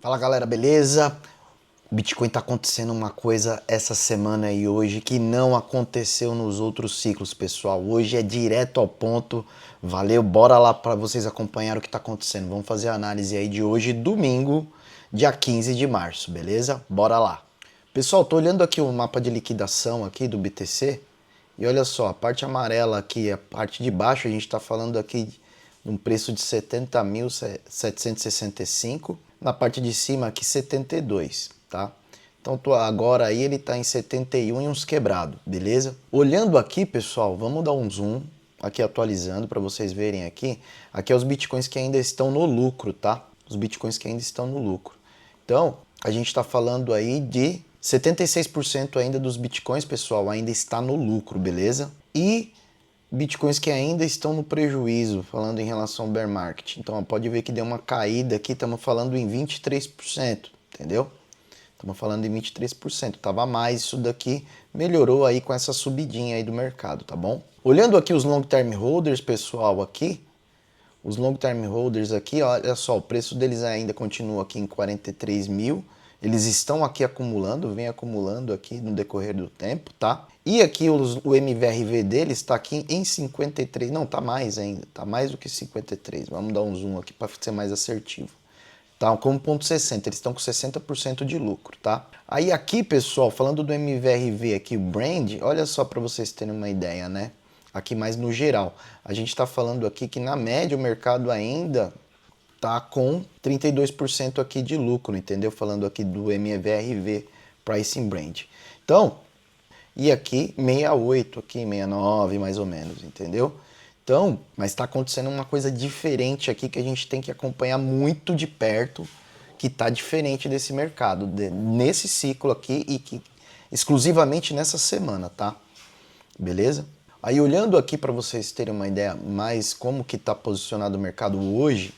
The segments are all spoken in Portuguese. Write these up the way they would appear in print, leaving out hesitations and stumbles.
Fala galera, beleza? O Bitcoin tá acontecendo uma coisa essa semana e hoje que não aconteceu nos outros ciclos, pessoal. Hoje é direto ao ponto. Valeu, bora lá para vocês acompanhar o que tá acontecendo. Vamos fazer a análise aí de hoje, domingo, dia 15 de março, beleza? Bora lá. Pessoal, tô olhando aqui o mapa de liquidação aqui do BTC e olha só, a parte amarela aqui, a parte de baixo, a gente tá falando aqui de um preço de 70.765. Na parte de cima aqui 72, tá? Então agora aí ele está em 71 e uns quebrado, beleza? Olhando aqui, pessoal, vamos dar um zoom aqui atualizando para vocês verem aqui. Aqui é os bitcoins que ainda estão no lucro, tá? Os bitcoins que ainda estão no lucro. Então, a gente está falando aí de 76% ainda dos bitcoins, pessoal, ainda está no lucro, beleza? E bitcoins que ainda estão no prejuízo, falando em relação ao bear market. Então, ó, pode ver que deu uma caída aqui, estamos falando em 23%, entendeu? Estamos falando em 23%, tava mais, isso daqui melhorou aí com essa subidinha aí do mercado, tá bom? Olhando aqui os long term holders, pessoal, aqui, os long term holders aqui, olha só, o preço deles ainda continua aqui em 43 mil. Eles estão aqui acumulando, vem acumulando aqui no decorrer do tempo, tá? E aqui o MVRV deles está aqui em 53, não, tá mais ainda, tá mais do que 53. Vamos dar um zoom aqui para ser mais assertivo. Tá com 1,60, eles estão com 60% de lucro, tá? Aí aqui, pessoal, falando do MVRV aqui, o Brand, olha só para vocês terem uma ideia, né? Aqui mais no geral. A gente está falando aqui que na média o mercado ainda tá com 32% aqui de lucro, entendeu? Falando aqui do MVRV Pricing Brand. Então, e aqui 68, aqui 69 mais ou menos, entendeu? Então, mas está acontecendo uma coisa diferente aqui que a gente tem que acompanhar muito de perto, que está diferente desse mercado, nesse ciclo aqui e que exclusivamente nessa semana, tá? Beleza? Aí olhando aqui para vocês terem uma ideia mais como que está posicionado o mercado hoje,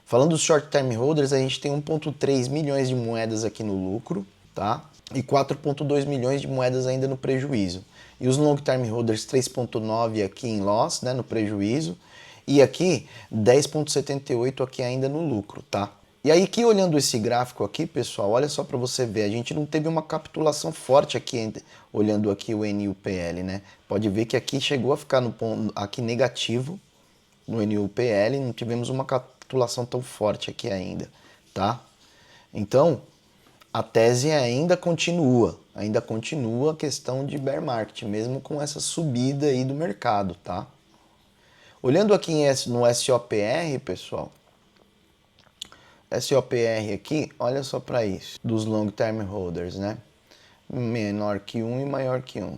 falando dos short term holders, a gente tem 1,3 milhões de moedas aqui no lucro, tá? E 4,2 milhões de moedas ainda no prejuízo. E os long term holders 3,9 aqui em loss, né, no prejuízo, e aqui 10,78 aqui ainda no lucro, tá? E aí que olhando esse gráfico aqui, pessoal, olha só para você ver, a gente não teve uma capitulação forte aqui, olhando aqui o NUPL, né? Pode ver que aqui chegou a ficar no ponto aqui negativo no NUPL, não tivemos uma capitulação tão forte aqui ainda, tá? Então, a tese ainda continua a questão de bear market, mesmo com essa subida aí do mercado, tá? Olhando aqui no SOPR, pessoal, SOPR aqui, olha só para isso, dos long term holders, né? Menor que 1 e maior que 1.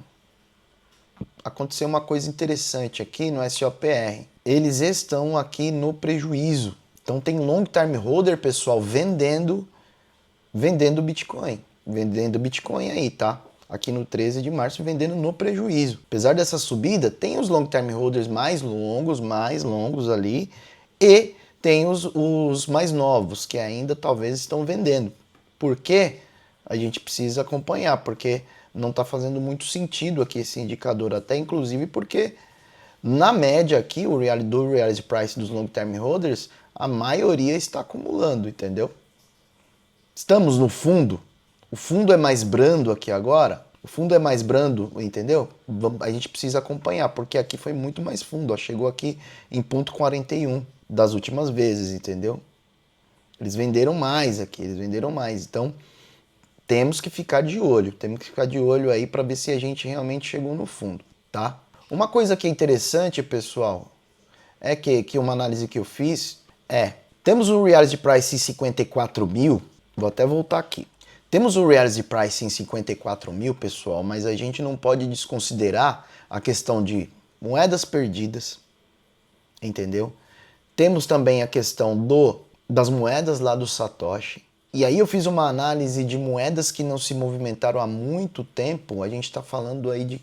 Aconteceu uma coisa interessante aqui no SOPR. Eles estão aqui no prejuízo. Então tem long term holder, pessoal, vendendo Bitcoin. Vendendo Bitcoin aí, tá? Aqui no 13 de março, vendendo no prejuízo. Apesar dessa subida, tem os long term holders mais longos ali, e tem os mais novos, que ainda talvez estão vendendo. Por quê? A gente precisa acompanhar, porque não está fazendo muito sentido aqui esse indicador, até inclusive porque na média aqui, o reality price dos long term holders, a maioria está acumulando, entendeu? Estamos no fundo. O fundo é mais brando aqui agora. O fundo é mais brando, entendeu? A gente precisa acompanhar, porque aqui foi muito mais fundo. Ó, chegou aqui em 0,41 das últimas vezes, entendeu? Eles venderam mais aqui, eles venderam mais. Então, temos que ficar de olho. Temos que ficar de olho aí para ver se a gente realmente chegou no fundo, tá? Uma coisa que é interessante, pessoal, é que uma análise que eu fiz temos o reality price em 54 mil, vou até voltar aqui. Temos o reality price em 54 mil, pessoal, mas a gente não pode desconsiderar a questão de moedas perdidas, entendeu? Temos também a questão das moedas lá do Satoshi. E aí eu fiz uma análise de moedas que não se movimentaram há muito tempo, a gente está falando aí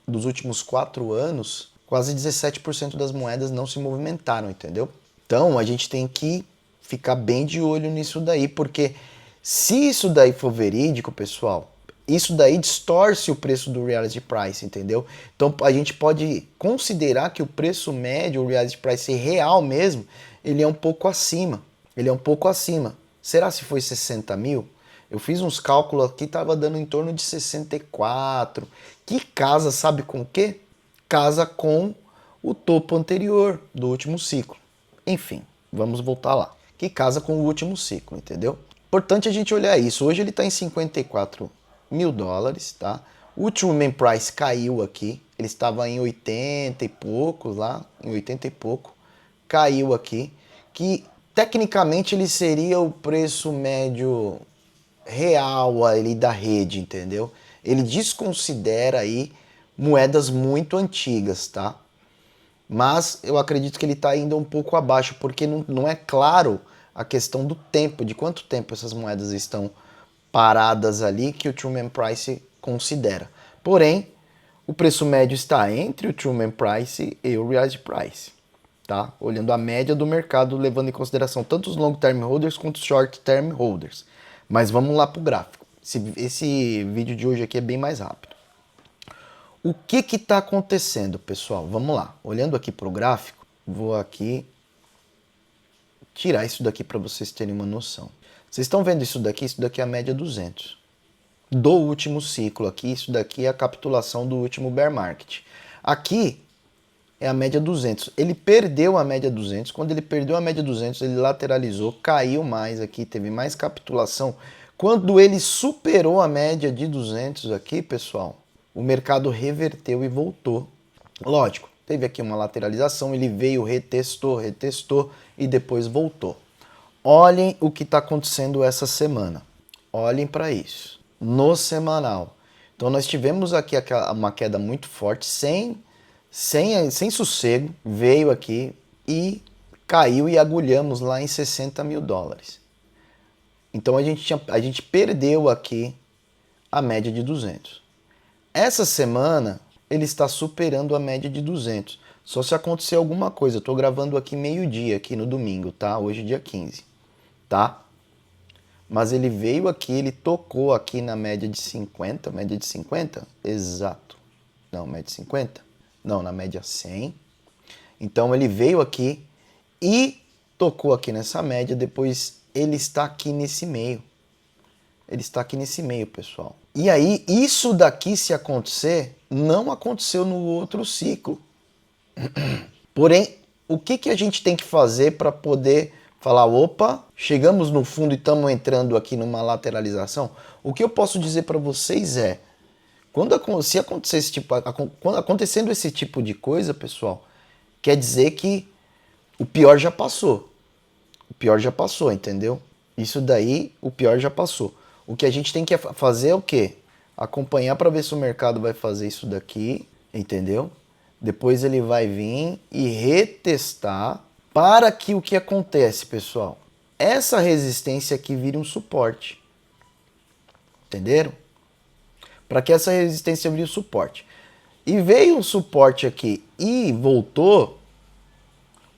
dos últimos 4 anos, quase 17% das moedas não se movimentaram, entendeu? Então a gente tem que ficar bem de olho nisso daí, porque se isso daí for verídico, pessoal, isso daí distorce o preço do reality price, entendeu? Então a gente pode considerar que o preço médio, o reality price real mesmo, ele é um pouco acima. Ele é um pouco acima. Será se foi 60 mil? Eu fiz uns cálculos aqui, tava dando em torno de 64. Que casa, sabe com o quê? Casa com o topo anterior do último ciclo. Enfim, vamos voltar lá. Que casa com o último ciclo, entendeu? Importante a gente olhar isso. Hoje ele está em 54 mil dólares, tá? O último main price caiu aqui. Ele estava em 80 e poucos lá, em 80 e pouco. Caiu aqui. Que tecnicamente ele seria o preço médio real ali da rede, entendeu? Ele desconsidera aí moedas muito antigas, tá? Mas eu acredito que ele está ainda um pouco abaixo, porque não é claro a questão do tempo, de quanto tempo essas moedas estão paradas ali que o Truman Price considera. Porém, o preço médio está entre o Truman Price e o Reality Price, tá? Olhando a média do mercado, levando em consideração tanto os long term holders quanto os short term holders. Mas vamos lá para o gráfico. Esse vídeo de hoje aqui é bem mais rápido. O que está acontecendo, pessoal? Vamos lá. Olhando aqui para o gráfico, vou aqui tirar isso daqui para vocês terem uma noção. Vocês estão vendo isso daqui? Isso daqui é a média 200 do último ciclo aqui. Isso daqui é a capitulação do último bear market. Aqui é a média 200. Ele perdeu a média 200. Quando ele perdeu a média 200, ele lateralizou, caiu mais aqui, teve mais capitulação. Quando ele superou a média de 200 aqui, pessoal, o mercado reverteu e voltou. Lógico, teve aqui uma lateralização, ele veio, retestou e depois voltou. Olhem o que está acontecendo essa semana. Olhem para isso. No semanal. Então nós tivemos aqui uma queda muito forte, sem sossego, veio aqui e caiu e agulhamos lá em 60 mil dólares. Então a gente perdeu aqui a média de 200. Essa semana ele está superando a média de 200. Só se acontecer alguma coisa. Eu estou gravando aqui meio-dia, aqui no domingo, tá? Hoje dia 15, tá? Mas ele veio aqui, ele tocou aqui na média de 50. Média de 50? Exato. Não, média de 50? Não, na média 100. Então ele veio aqui e tocou aqui nessa média, depois ele está aqui nesse meio. Ele está aqui nesse meio, pessoal. E aí, isso daqui, se acontecer, não aconteceu no outro ciclo. Porém, o que a gente tem que fazer para poder falar, opa, chegamos no fundo e estamos entrando aqui numa lateralização? O que eu posso dizer para vocês é, se acontecer acontecendo esse tipo de coisa, pessoal, quer dizer que o pior já passou. O pior já passou, entendeu? Isso daí, o pior já passou. O que a gente tem que fazer é o quê? Acompanhar para ver se o mercado vai fazer isso daqui, entendeu? Depois ele vai vir e retestar para que o que acontece, pessoal? Essa resistência aqui vire um suporte. Entenderam? Para que essa resistência vire um suporte. E veio um suporte aqui e voltou.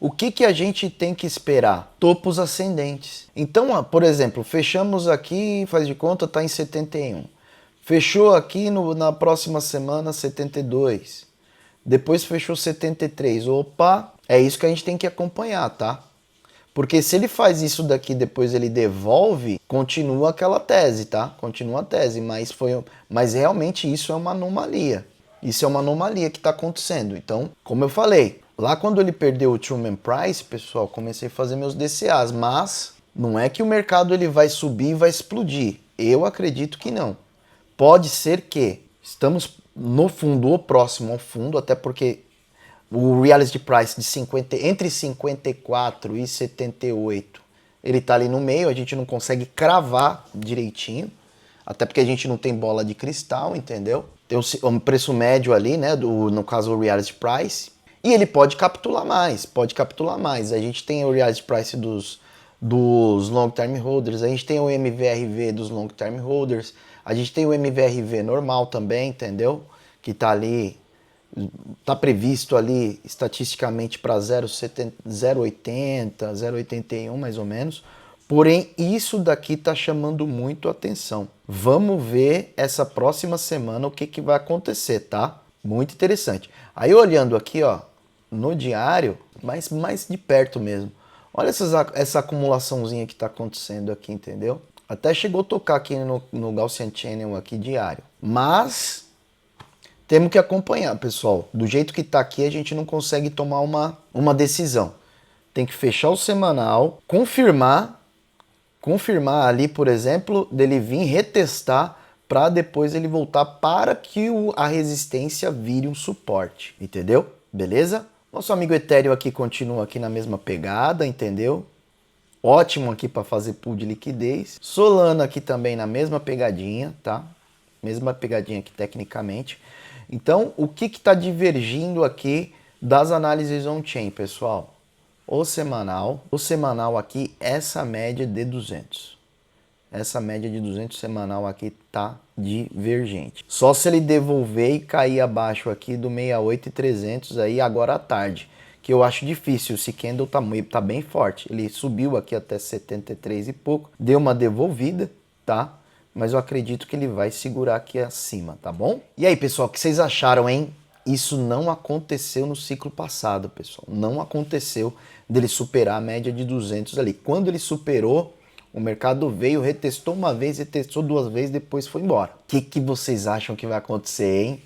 O que a gente tem que esperar? Topos ascendentes. Então, por exemplo, fechamos aqui, faz de conta, está em 71. Fechou aqui na próxima semana 72. Depois fechou 73. Opa, é isso que a gente tem que acompanhar, tá? Porque se ele faz isso daqui depois ele devolve, continua aquela tese, tá? Continua a tese, mas realmente isso é uma anomalia. Isso é uma anomalia que está acontecendo. Então, como eu falei, lá quando ele perdeu o Truman Price, pessoal, comecei a fazer meus DCAs, mas não é que o mercado ele vai subir e vai explodir. Eu acredito que não. Pode ser que estamos no fundo ou próximo ao fundo, até porque o Reality Price entre 54 e 78, ele está ali no meio, a gente não consegue cravar direitinho, até porque a gente não tem bola de cristal, entendeu? Tem um preço médio ali, né, no caso o Reality Price, e ele pode capitular mais. A gente tem o Reality Price dos Long Term Holders, a gente tem o MVRV dos Long Term Holders, a gente tem o MVRV normal também, entendeu? Que tá ali, tá previsto ali estatisticamente para 0,80, 0,81 mais ou menos. Porém, isso daqui tá chamando muito atenção. Vamos ver essa próxima semana o que vai acontecer, tá? Muito interessante. Aí olhando aqui, ó, no diário, mais de perto mesmo. Olha essa acumulaçãozinha que está acontecendo aqui, entendeu? Até chegou a tocar aqui no Gaussian Channel aqui diário. Mas temos que acompanhar, pessoal. Do jeito que está aqui, a gente não consegue tomar uma decisão. Tem que fechar o semanal, confirmar ali, por exemplo, dele vir retestar para depois ele voltar para que a resistência vire um suporte, entendeu? Beleza? Nosso amigo Ethereum aqui continua aqui na mesma pegada, entendeu? Ótimo aqui para fazer pool de liquidez. Solana aqui também na mesma pegadinha, tá? Mesma pegadinha aqui tecnicamente. Então, o que está divergindo aqui das análises on-chain, pessoal? O semanal aqui, essa média de 200. Essa média de 200 semanal aqui tá divergente. Só se ele devolver e cair abaixo aqui do 68.300 aí agora à tarde, que eu acho difícil. Esse candle tá bem forte. Ele subiu aqui até 73 e pouco, deu uma devolvida, tá? Mas eu acredito que ele vai segurar aqui acima, tá bom? E aí, pessoal, o que vocês acharam, hein? Isso não aconteceu no ciclo passado, pessoal. Não aconteceu dele superar a média de 200 ali. Quando ele superou, o mercado veio, retestou uma vez, retestou duas vezes, depois foi embora. O que vocês acham que vai acontecer, hein?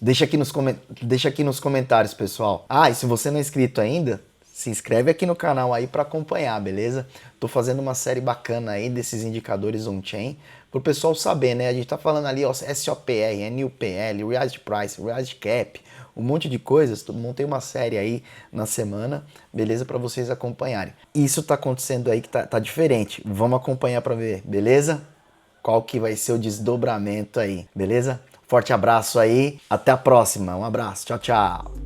Deixa aqui nos comentários, pessoal. Ah, e se você não é inscrito ainda, se inscreve aqui no canal aí para acompanhar, beleza? Tô fazendo uma série bacana aí desses indicadores on-chain, pro pessoal saber, né? A gente tá falando ali, ó, SOPR, NUPL, Realized Price, Realized Cap, um monte de coisas. Montei uma série aí na semana, beleza? Para vocês acompanharem. Isso tá acontecendo aí que tá diferente. Vamos acompanhar para ver, beleza? Qual que vai ser o desdobramento aí, beleza? Forte abraço aí, até a próxima. Um abraço, tchau, tchau.